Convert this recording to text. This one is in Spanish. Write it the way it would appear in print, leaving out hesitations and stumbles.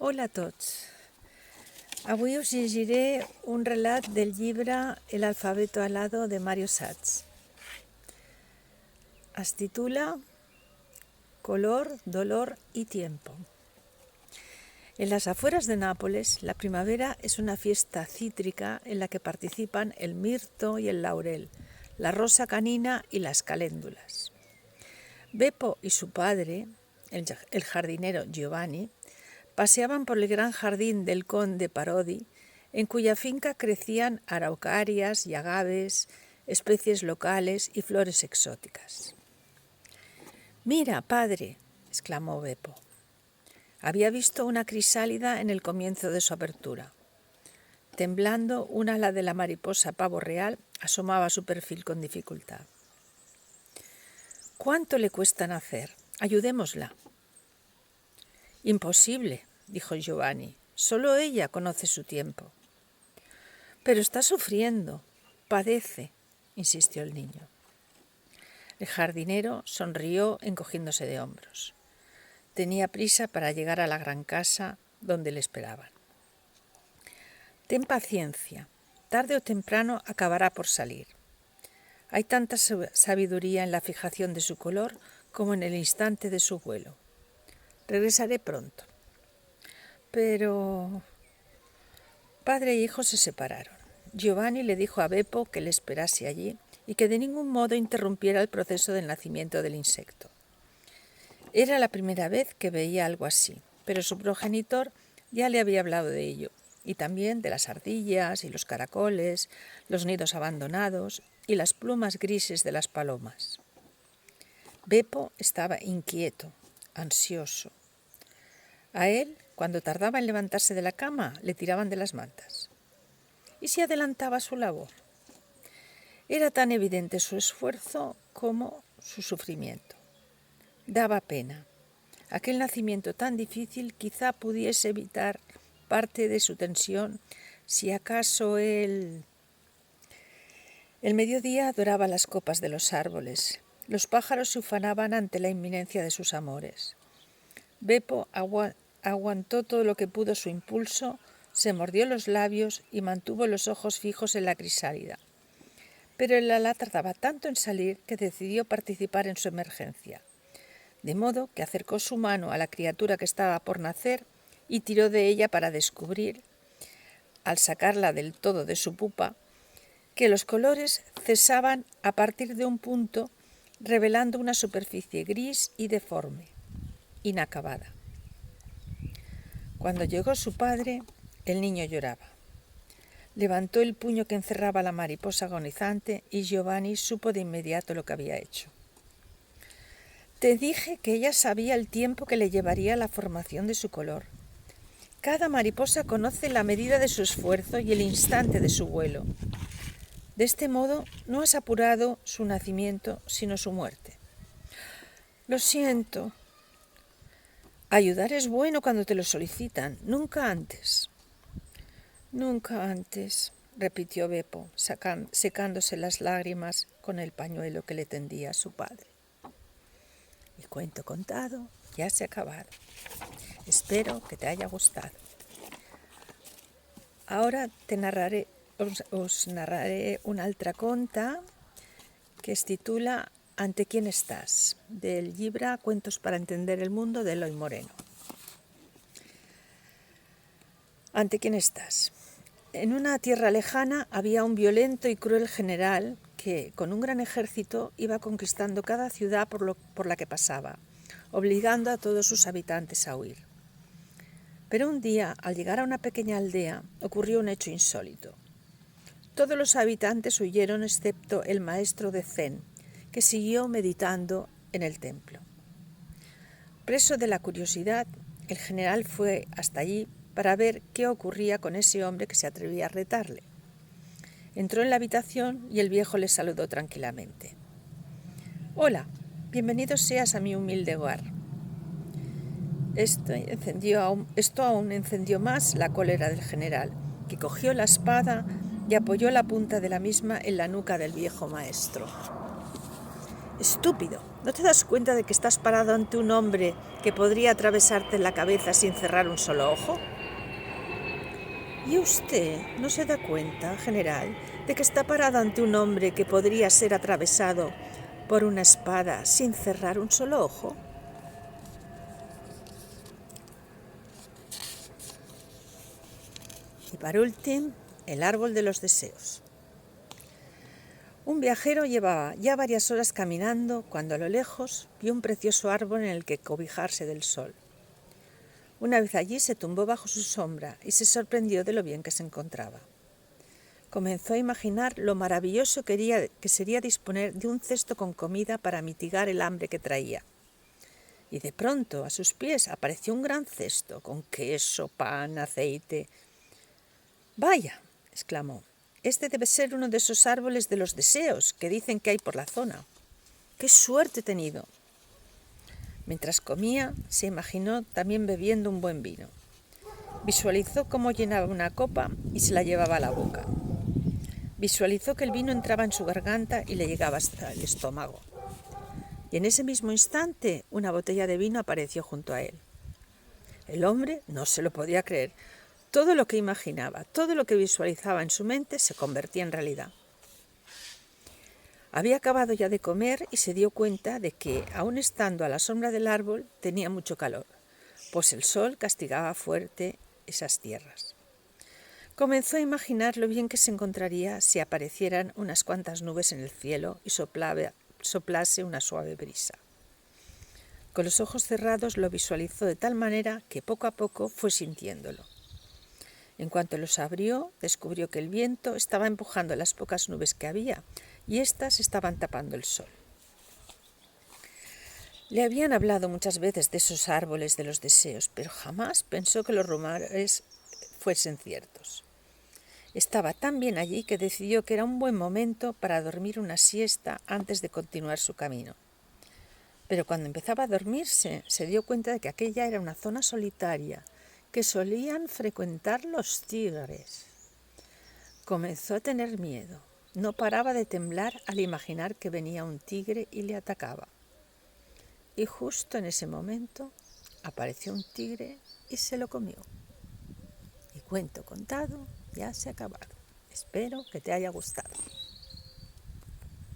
Hola a tots. Avui us llegiré un relat del llibre El alfabeto alado de Mario Satz. Es titula Color, dolor y tiempo. En las afueras de Nápoles, la primavera es una fiesta cítrica en la que participan el mirto y el laurel, la rosa canina y las caléndulas. Beppo y su padre, el jardinero Giovanni, paseaban por el gran jardín del conde Parodi, en cuya finca crecían araucarias y agaves, especies locales y flores exóticas. «Mira, padre», exclamó Beppo. Había visto una crisálida en el comienzo de su apertura. Temblando, un ala de la mariposa pavo real asomaba a su perfil con dificultad. «¿Cuánto le cuesta nacer? Ayudémosla». «Imposible», dijo Giovanni. «Solo ella conoce su tiempo». «Pero está sufriendo, padece», insistió el niño. El jardinero sonrió encogiéndose de hombros. Tenía prisa para llegar a la gran casa donde le esperaban. «Ten paciencia, tarde o temprano acabará por salir. Hay tanta sabiduría en la fijación de su color como en el instante de su vuelo. Regresaré pronto». Pero padre e hijo se separaron. Giovanni le dijo a Beppo que le esperase allí y que de ningún modo interrumpiera el proceso del nacimiento del insecto. Era la primera vez que veía algo así, pero su progenitor ya le había hablado de ello, y también de las ardillas y los caracoles, los nidos abandonados y las plumas grises de las palomas. Beppo estaba inquieto, ansioso. A él, cuando tardaba en levantarse de la cama, le tiraban de las mantas. ¿Y si adelantaba su labor? Era tan evidente su esfuerzo como su sufrimiento. Daba pena. Aquel nacimiento tan difícil quizá pudiese evitar parte de su tensión si acaso él... El mediodía adoraba las copas de los árboles. Los pájaros se ufanaban ante la inminencia de sus amores. Beppo aguantó todo lo que pudo su impulso, se mordió los labios y mantuvo los ojos fijos en la crisálida. Pero el ala tardaba tanto en salir que decidió participar en su emergencia. De modo que acercó su mano a la criatura que estaba por nacer y tiró de ella para descubrir, al sacarla del todo de su pupa, que los colores cesaban a partir de un punto, revelando una superficie gris y deforme, inacabada. Cuando llegó su padre, el niño lloraba. Levantó el puño que encerraba la mariposa agonizante y Giovanni supo de inmediato lo que había hecho. «Te dije que ella sabía el tiempo que le llevaría la formación de su color. Cada mariposa conoce la medida de su esfuerzo y el instante de su vuelo. De este modo no has apurado su nacimiento, sino su muerte». «Lo siento». «Ayudar es bueno cuando te lo solicitan, nunca antes». «Nunca antes», repitió Beppo, secándose las lágrimas con el pañuelo que le tendía su padre. El cuento contado ya se ha acabado. Espero que te haya gustado. Ahora os narraré una altra conta que es titula Ante quién estàs, del llibre Cuentos para entender el mundo de Eloi Moreno. Ante quién estàs. En una tierra lejana había un violento y cruel general que, con un gran ejército, iba conquistando cada ciudad por la que pasaba, obligando a todos sus habitantes a huir. Pero un día, al llegar a una pequeña aldea, ocurrió un hecho insólito. Todos los habitantes huyeron excepto el maestro de Zen, que siguió meditando en el templo. Preso de la curiosidad, el general fue hasta allí para ver qué ocurría con ese hombre que se atrevía a retarle. Entró en la habitación y el viejo le saludó tranquilamente. «Hola, bienvenido seas a mi humilde hogar». Esto aún encendió más la cólera del general, que cogió la espada y apoyó la punta de la misma en la nuca del viejo maestro. «Estúpido, ¿No te das cuenta de que estás parado ante un hombre que podría atravesarte la cabeza sin cerrar un solo ojo? ¿Y usted no se da cuenta, general, de que está parado ante un hombre que podría ser atravesado por una espada sin cerrar un solo ojo? Y para último, el árbol de los deseos. Un viajero llevaba ya varias horas caminando cuando a lo lejos vio un precioso árbol en el que cobijarse del sol. Una vez allí se tumbó bajo su sombra y se sorprendió de lo bien que se encontraba. Comenzó a imaginar lo maravilloso que sería disponer de un cesto con comida para mitigar el hambre que traía. Y de pronto a sus pies apareció un gran cesto con queso, pan, aceite. «¡Vaya!», exclamó, «este debe ser uno de esos árboles de los deseos que dicen que hay por la zona. ¡Qué suerte he tenido!». Mientras comía, se imaginó también bebiendo un buen vino. Visualizó cómo llenaba una copa y se la llevaba a la boca. Visualizó que el vino entraba en su garganta y le llegaba hasta el estómago. Y en ese mismo instante, una botella de vino apareció junto a él. El hombre no se lo podía creer. Todo lo que imaginaba, todo lo que visualizaba en su mente se convertía en realidad. Había acabado ya de comer y se dio cuenta de que, aun estando a la sombra del árbol, tenía mucho calor, pues el sol castigaba fuerte esas tierras. Comenzó a imaginar lo bien que se encontraría si aparecieran unas cuantas nubes en el cielo y soplase una suave brisa. Con los ojos cerrados lo visualizó de tal manera que poco a poco fue sintiéndolo. En cuanto los abrió, descubrió que el viento estaba empujando las pocas nubes que había y éstas estaban tapando el sol. Le habían hablado muchas veces de esos árboles de los deseos, pero jamás pensó que los rumores fuesen ciertos. Estaba tan bien allí que decidió que era un buen momento para dormir una siesta antes de continuar su camino. Pero cuando empezaba a dormirse, se dio cuenta de que aquella era una zona solitaria, que solían frecuentar los tigres. Comenzó a tener miedo. No paraba de temblar al imaginar que venía un tigre y le atacaba. Y justo en ese momento apareció un tigre y se lo comió. Y cuento contado, ya se ha acabado. Espero que te haya gustado.